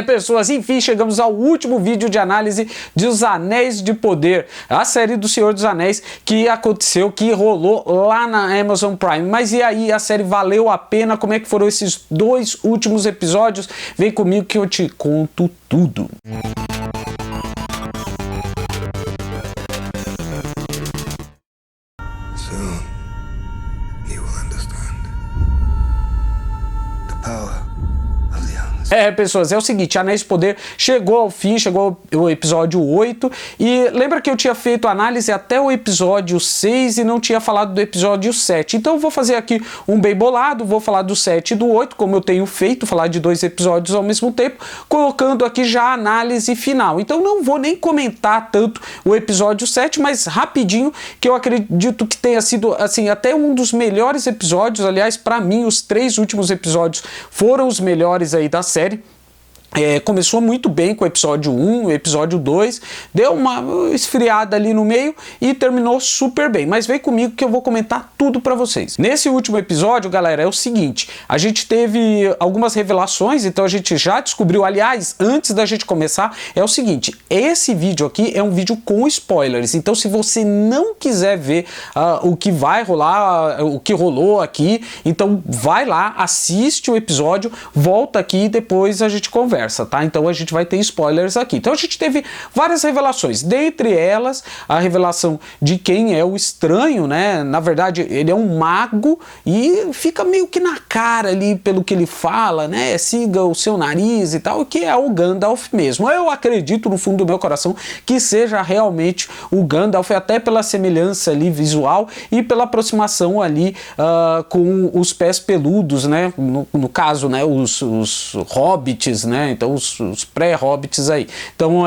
Pessoas, enfim, chegamos ao último vídeo de análise de Os Anéis de Poder, a série do Senhor dos Anéis que aconteceu, que rolou lá na Amazon Prime. Mas e aí, a série valeu a pena? Como é que foram esses 2 últimos episódios? Vem comigo que eu te conto tudo. Soon, you will understand the power. Pessoas, é o seguinte, Anéis de Poder chegou ao fim, chegou o episódio 8, e lembra que eu tinha feito análise até o episódio 6 e não tinha falado do episódio 7, então eu vou fazer aqui um bem bolado, vou falar do 7 e do 8, como eu tenho feito, falar de 2 episódios ao mesmo tempo, colocando aqui já a análise final. Então não vou nem comentar tanto o episódio 7, mas rapidinho, que eu acredito que tenha sido, assim, até um dos melhores episódios. Aliás, para mim, os 3 últimos episódios foram os melhores aí da série. Começou muito bem com o episódio 1, o episódio 2, deu uma esfriada ali no meio e terminou super bem. Mas vem comigo que eu vou comentar tudo pra vocês. Nesse último episódio, galera, é o seguinte, a gente teve algumas revelações, então a gente já descobriu, aliás, antes da gente começar, é o seguinte, esse vídeo aqui é um vídeo com spoilers, então se você não quiser ver o que vai rolar, o que rolou aqui, então vai lá, assiste o episódio, volta aqui e depois a gente conversa. Tá? Então a gente vai ter spoilers aqui. Então a gente teve várias revelações, dentre elas a revelação de quem é o estranho, né? Na verdade ele é um mago e fica meio que na cara ali pelo que ele fala, né? Siga o seu nariz e tal, que é o Gandalf mesmo. Eu acredito no fundo do meu coração que seja realmente o Gandalf, até pela semelhança ali visual e pela aproximação ali com os pés peludos, né? No caso, né? Os hobbits, né? Então os pré-hobbits aí. Então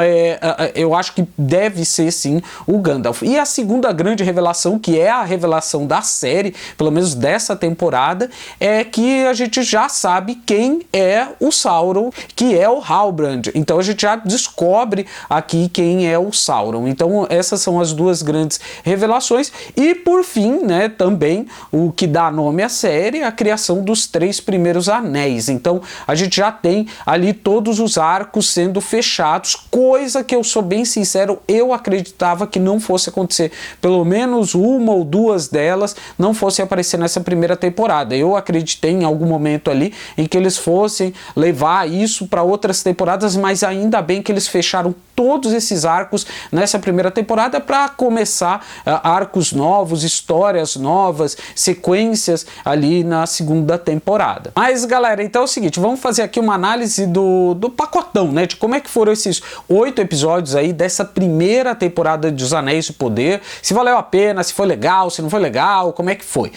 eu acho que deve ser sim o Gandalf. E a segunda grande revelação, que é a revelação da série, pelo menos dessa temporada, é que a gente já sabe quem é o Sauron, que é o Halbrand. Então a gente já descobre aqui quem é o Sauron. Então essas são as 2 grandes revelações. E por fim, né, também o que dá nome à série, a criação dos 3 primeiros anéis. Então a gente já tem ali todos os arcos sendo fechados, coisa que eu sou bem sincero, eu acreditava que não fosse acontecer, pelo menos 1 ou 2 delas não fossem aparecer nessa primeira temporada. Eu acreditei em algum momento ali em que eles fossem levar isso para outras temporadas, mas ainda bem que eles fecharam todos esses arcos nessa primeira temporada para começar arcos novos, histórias novas, sequências ali na segunda temporada. Mas galera, então é o seguinte, vamos fazer aqui uma análise do pacotão, né, de como é que foram esses 8 episódios aí dessa primeira temporada de Os Anéis de Poder, se valeu a pena, se foi legal, se não foi legal, como é que foi.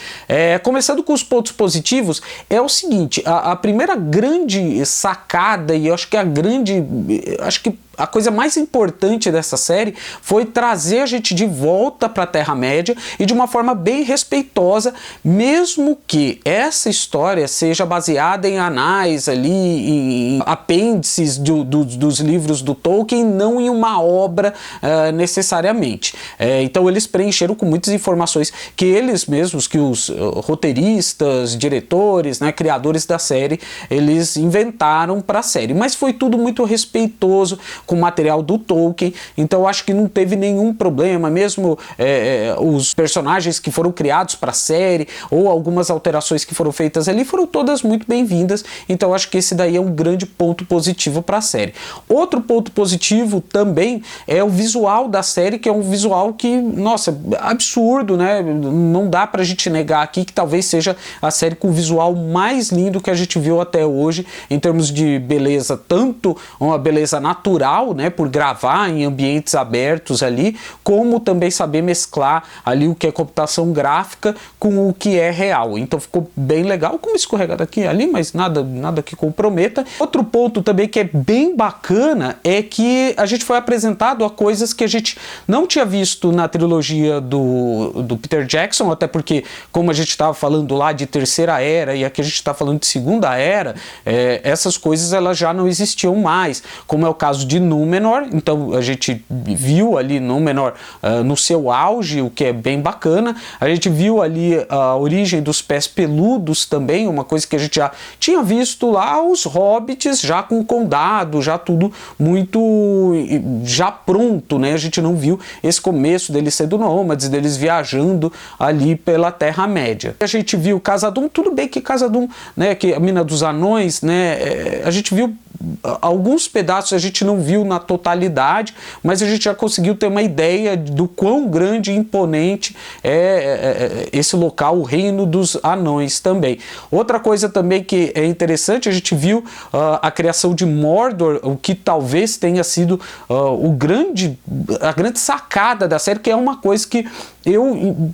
Começando com os pontos positivos, é o seguinte, a primeira grande sacada, e eu acho que a coisa mais importante dessa série foi trazer a gente de volta para a Terra-média e de uma forma bem respeitosa, mesmo que essa história seja baseada em anais ali, em apêndices dos livros do Tolkien, não em uma obra necessariamente. Então eles preencheram com muitas informações que eles mesmos, que os roteiristas, diretores, né, criadores da série, eles inventaram para a série. Mas foi tudo muito respeitoso com o material do Tolkien, então acho que não teve nenhum problema, mesmo os personagens que foram criados para a série, ou algumas alterações que foram feitas ali, foram todas muito bem-vindas, então acho que esse daí é um grande ponto positivo para a série. Outro ponto positivo também é o visual da série, que é um visual que, nossa, absurdo, né? Não dá pra gente negar aqui que talvez seja a série com o visual mais lindo que a gente viu até hoje, em termos de beleza, tanto uma beleza natural, né, por gravar em ambientes abertos ali, como também saber mesclar ali o que é computação gráfica com o que é real. Então ficou bem legal, como escorregado aqui e ali, mas nada que comprometa. Outro ponto também que é bem bacana é que a gente foi apresentado a coisas que a gente não tinha visto na trilogia do Peter Jackson, até porque, como a gente estava falando lá de Terceira Era e aqui a gente está falando de Segunda Era, essas coisas elas já não existiam mais, como é o caso de Númenor. Então a gente viu ali Númenor no seu auge, o que é bem bacana. A gente viu ali a origem dos pés peludos também, uma coisa que a gente já tinha visto lá, os hobbits já com condado, já tudo muito já pronto, né? A gente não viu esse começo deles sendo nômades, deles viajando ali pela Terra-média. A gente viu Khazad-dûm, tudo bem que Khazad-dûm, né, que a Mina dos Anões, né, a gente viu alguns pedaços, a gente não viu na totalidade, mas a gente já conseguiu ter uma ideia do quão grande e imponente é esse local, o Reino dos Anões também. Outra coisa também que é interessante, a gente viu a criação de Mordor, o que talvez tenha sido a grande sacada da série, que é uma coisa que eu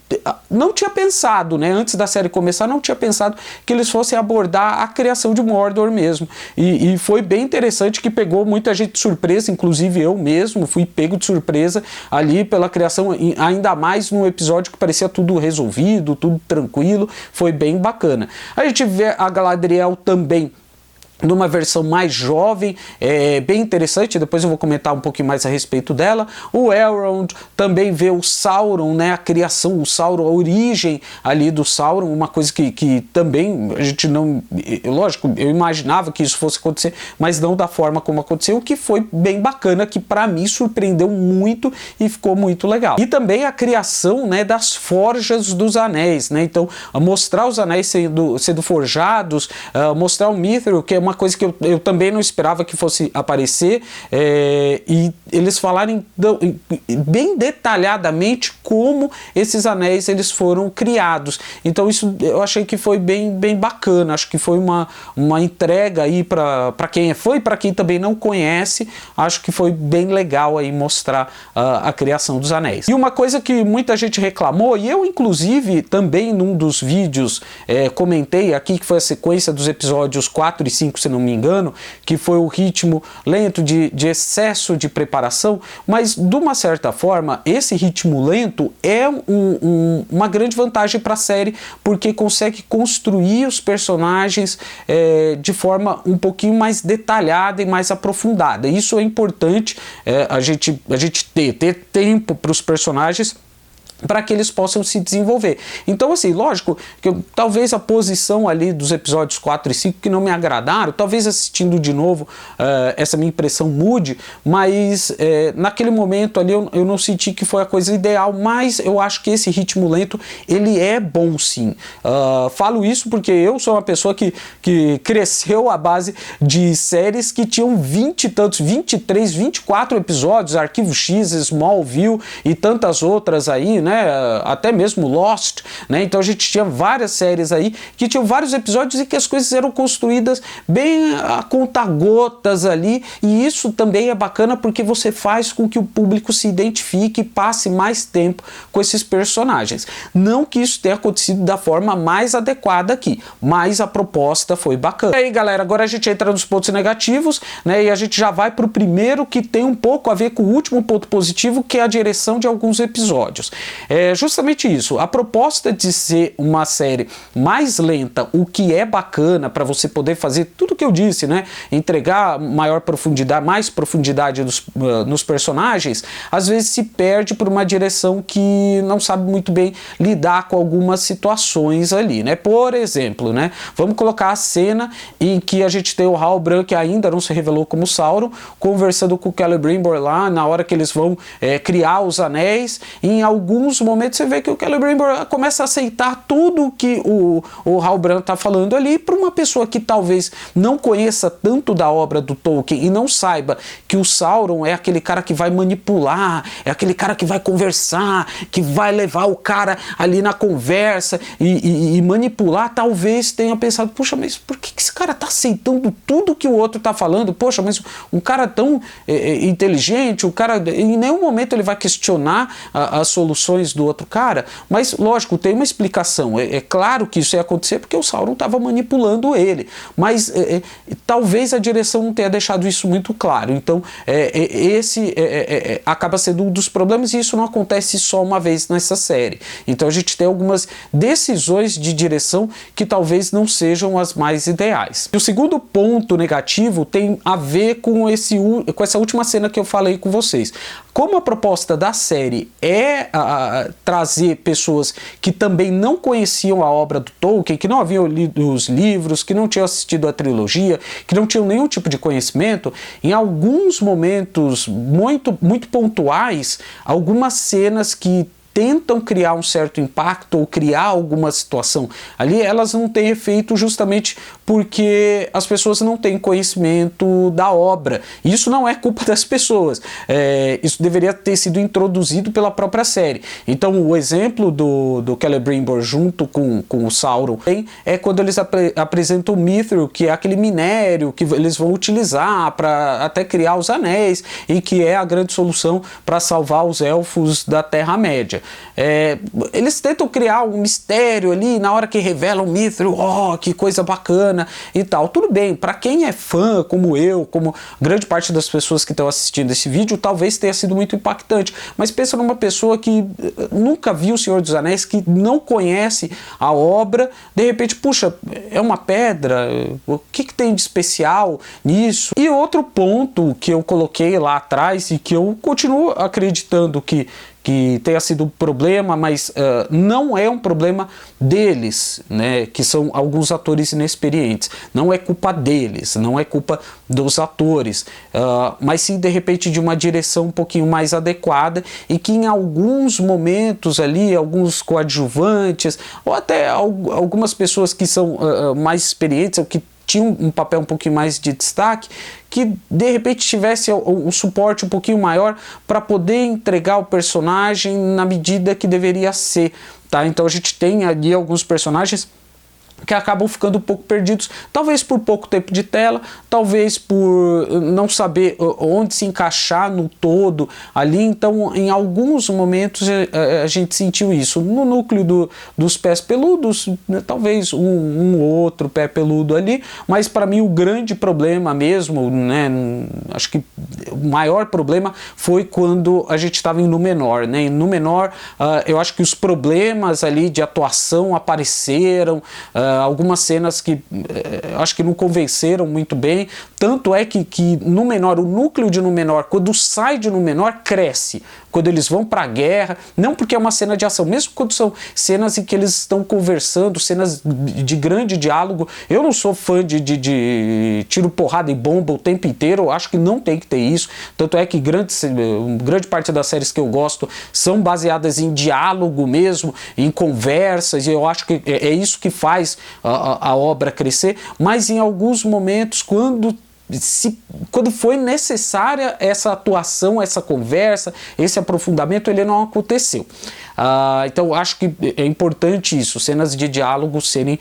não tinha pensado, né? Antes da série começar, não tinha pensado que eles fossem abordar a criação de Mordor mesmo. E foi bem interessante, que pegou muita gente de surpresa, inclusive eu mesmo fui pego de surpresa ali pela criação, ainda mais num episódio que parecia tudo resolvido, tudo tranquilo, foi bem bacana. A gente vê a Galadriel também numa versão mais jovem, bem interessante, depois eu vou comentar um pouquinho mais a respeito dela. O Elrond também vê o Sauron, né, a criação, o Sauron, a origem ali do Sauron, uma coisa que também a gente não, lógico, eu imaginava que isso fosse acontecer, mas não da forma como aconteceu, o que foi bem bacana, que para mim surpreendeu muito e ficou muito legal. E também a criação, né, das forjas dos anéis, né, então mostrar os anéis sendo forjados, mostrar o Mithril, que é uma coisa que eu também não esperava que fosse aparecer, e eles falarem bem detalhadamente como esses anéis eles foram criados. Então isso eu achei que foi bem bacana, acho que foi uma entrega aí para quem é fã e para quem também não conhece, acho que foi bem legal aí mostrar a criação dos anéis. E uma coisa que muita gente reclamou, e eu inclusive também num dos vídeos comentei aqui, que foi a sequência dos episódios 4 e 5, se não me engano, que foi o ritmo lento de excesso de preparação, mas de uma certa forma esse ritmo lento é uma grande vantagem para a série, porque consegue construir os personagens de forma um pouquinho mais detalhada e mais aprofundada. Isso é importante, a gente ter tempo para os personagens, para que eles possam se desenvolver. Então, assim, lógico que talvez a posição ali dos episódios 4 e 5 que não me agradaram, talvez assistindo de novo essa minha impressão mude, mas naquele momento ali eu não senti que foi a coisa ideal, mas eu acho que esse ritmo lento, ele é bom sim. Falo isso porque eu sou uma pessoa que cresceu à base de séries que tinham 20 e tantos, 23, 24 episódios, Arquivo X, Smallville e tantas outras aí, né? Até mesmo Lost, né? Então a gente tinha várias séries aí que tinham vários episódios e que as coisas eram construídas bem a conta-gotas ali, e isso também é bacana porque você faz com que o público se identifique e passe mais tempo com esses personagens. Não que isso tenha acontecido da forma mais adequada aqui, mas a proposta foi bacana. E aí, galera, agora a gente entra nos pontos negativos, né? E a gente já vai para o primeiro, que tem um pouco a ver com o último ponto positivo, que é a direção de alguns episódios. É justamente isso, a proposta de ser uma série mais lenta, o que é bacana para você poder fazer tudo que eu disse, né? Entregar maior profundidade, mais profundidade nos personagens, às vezes se perde por uma direção que não sabe muito bem lidar com algumas situações ali, né? Por exemplo, né? Vamos colocar a cena em que a gente tem o Halbrand, que ainda não se revelou como Sauron, conversando com o Celebrimbor lá, na hora que eles vão criar os anéis. Em alguns momentos você vê que o Celebrimbor começa a aceitar tudo que o Halbrand está falando ali. Para uma pessoa que talvez não conheça tanto da obra do Tolkien e não saiba que o Sauron é aquele cara que vai manipular, é aquele cara que vai conversar, que vai levar o cara ali na conversa e manipular, talvez tenha pensado, poxa, mas por que esse cara está aceitando tudo que o outro está falando? Poxa, mas um cara tão inteligente, o cara em nenhum momento ele vai questionar as soluções visões do outro cara, mas lógico, tem uma explicação. É claro que isso ia acontecer porque o Sauron estava manipulando ele, mas talvez a direção não tenha deixado isso muito claro. Então esse acaba sendo um dos problemas, e isso não acontece só uma vez nessa série. Então a gente tem algumas decisões de direção que talvez não sejam as mais ideais. E o segundo ponto negativo tem a ver com essa última cena que eu falei com vocês. Como a proposta da série é trazer pessoas que também não conheciam a obra do Tolkien, que não haviam lido os livros, que não tinham assistido a trilogia, que não tinham nenhum tipo de conhecimento, em alguns momentos muito pontuais, algumas cenas que tentam criar um certo impacto ou criar alguma situação ali, elas não têm efeito justamente porque as pessoas não têm conhecimento da obra. E isso não é culpa das pessoas. Isso deveria ter sido introduzido pela própria série. Então o exemplo do Celebrimbor junto com o Sauron é quando eles apresentam o Mithril, que é aquele minério que eles vão utilizar para até criar os anéis, e que é a grande solução para salvar os elfos da Terra-média. Eles tentam criar um mistério ali na hora que revelam o Mithril, que coisa bacana e tal. Tudo bem, para quem é fã, como eu, como grande parte das pessoas que estão assistindo esse vídeo, talvez tenha sido muito impactante, mas pensa numa pessoa que nunca viu O Senhor dos Anéis, que não conhece a obra, de repente, puxa, é uma pedra, o que tem de especial nisso? E outro ponto que eu coloquei lá atrás e que eu continuo acreditando que tenha sido um problema, mas não é um problema deles, né, que são alguns atores inexperientes. Não é culpa deles, não é culpa dos atores, mas sim, de repente, de uma direção um pouquinho mais adequada, e que em alguns momentos ali, alguns coadjuvantes, ou até algumas pessoas que são mais experientes, ou que tinha um papel um pouquinho mais de destaque, que de repente tivesse um suporte um pouquinho maior para poder entregar o personagem na medida que deveria ser, tá? Então a gente tem ali alguns personagens que acabam ficando um pouco perdidos, talvez por pouco tempo de tela, talvez por não saber onde se encaixar no todo ali. Então em alguns momentos a gente sentiu isso. No núcleo dos pés peludos, né, talvez um outro pé peludo ali, mas para mim o grande problema mesmo, né, acho que o maior problema foi quando a gente estava em Númenor, né? Em Númenor eu acho que os problemas ali de atuação apareceram, algumas cenas que acho que não convenceram muito bem, tanto é que Númenor, o núcleo de Númenor, quando sai de Númenor, cresce. Quando eles vão para a guerra, não porque é uma cena de ação, mesmo quando são cenas em que eles estão conversando, cenas de grande diálogo. Eu não sou fã de tiro, porrada e bomba o tempo inteiro, eu acho que não tem que ter isso, tanto é que grande parte das séries que eu gosto são baseadas em diálogo mesmo, em conversas, e eu acho que é isso que faz a obra crescer, mas em alguns momentos, quando foi necessária essa atuação, essa conversa, esse aprofundamento, ele não aconteceu. Então acho que é importante isso, cenas de diálogo serem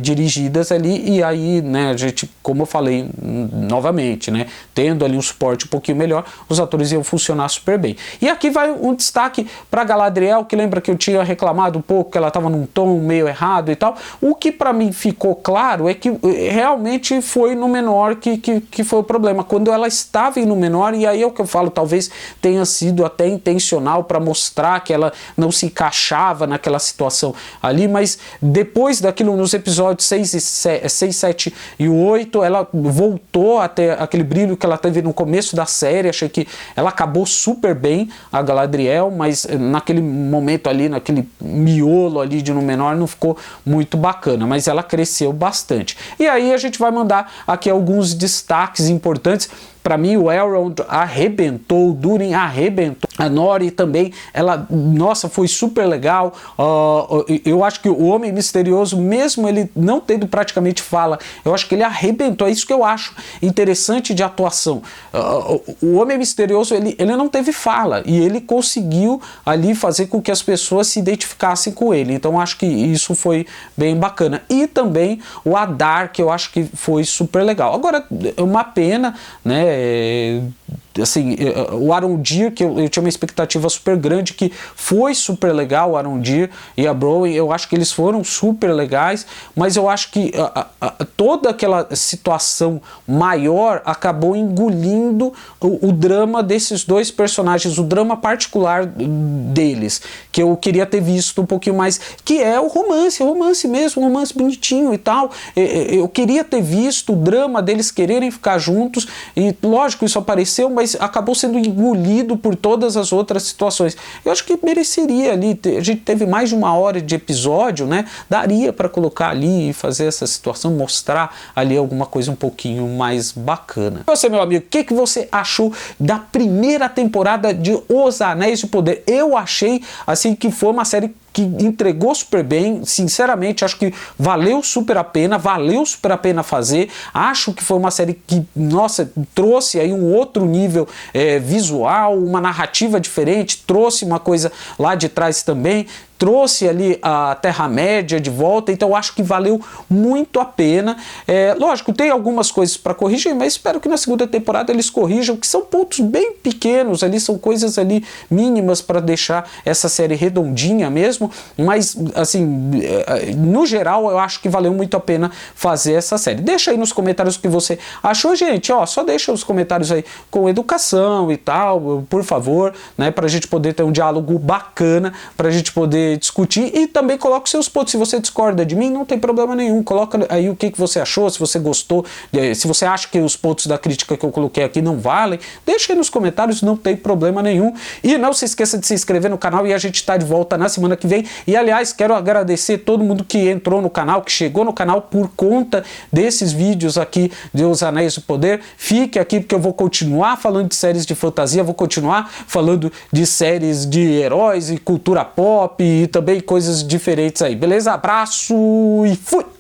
dirigidas ali, e aí, né, a gente, como eu falei novamente, né, tendo ali um suporte um pouquinho melhor, os atores iam funcionar super bem. E aqui vai um destaque para Galadriel, que lembra que eu tinha reclamado um pouco que ela estava num tom meio errado e tal. O que para mim ficou claro é que realmente foi Númenor que foi o problema, quando ela estava em Númenor, e aí é o que eu falo, talvez tenha sido até intencional para mostrar que ela não se encaixava naquela situação ali, mas depois daquilo, nos episódios 6, 7 e 8, ela voltou até aquele brilho que ela teve no começo da série. Achei que ela acabou super bem, a Galadriel, mas naquele momento ali, naquele miolo ali de Númenor, não ficou muito bacana, mas ela cresceu bastante. E aí a gente vai mandar aqui alguns destaques importantes. Para mim, o Elrond arrebentou, o Durin arrebentou, a Nori também, ela, nossa, foi super legal. Eu acho que o Homem Misterioso, mesmo ele não tendo praticamente fala, eu acho que ele arrebentou. É isso que eu acho interessante de atuação. O Homem Misterioso, ele não teve fala, e ele conseguiu ali fazer com que as pessoas se identificassem com ele. Então acho que isso foi bem bacana. E também o Adar, que eu acho que foi super legal. Agora, é uma pena, né, assim, o Arondir, que eu tinha uma expectativa super grande, que foi super legal, o Arondir e a Browen, eu acho que eles foram super legais, mas eu acho que toda aquela situação maior acabou engolindo o drama desses dois personagens, o drama particular deles, que eu queria ter visto um pouquinho mais, que é o romance mesmo, um romance bonitinho e tal. Eu queria ter visto o drama deles quererem ficar juntos, e lógico, isso apareceu, mas acabou sendo engolido por todas as outras situações. Eu acho que mereceria ali, a gente teve mais de 1 hora de episódio, né? Daria para colocar ali e fazer essa situação, mostrar ali alguma coisa um pouquinho mais bacana. Você, meu amigo, o que você achou da primeira temporada de Os Anéis de Poder? Eu achei, assim, que foi uma série que entregou super bem, sinceramente, acho que valeu super a pena fazer, acho que foi uma série que, nossa, trouxe aí um outro nível visual, uma narrativa diferente, trouxe uma coisa lá de trás também, trouxe ali a Terra-média de volta, então eu acho que valeu muito a pena. Lógico, tem algumas coisas para corrigir, mas espero que na segunda temporada eles corrijam, que são pontos bem pequenos ali, são coisas ali mínimas para deixar essa série redondinha mesmo, mas assim, no geral eu acho que valeu muito a pena fazer essa série. Deixa aí nos comentários o que você achou, gente, ó, só deixa os comentários aí com educação e tal, por favor, né, pra gente poder ter um diálogo bacana, pra gente poder discutir, e também coloca os seus pontos. Se você discorda de mim, não tem problema nenhum, coloca aí o que você achou, se você gostou, se você acha que os pontos da crítica que eu coloquei aqui não valem, deixa aí nos comentários, não tem problema nenhum. E não se esqueça de se inscrever no canal, e a gente tá de volta na semana que vem. E aliás, quero agradecer todo mundo que entrou no canal, que chegou no canal por conta desses vídeos aqui de Os Anéis do Poder. Fique aqui porque eu vou continuar falando de séries de fantasia, vou continuar falando de séries de heróis e cultura pop, e também coisas diferentes aí, beleza? Abraço e fui!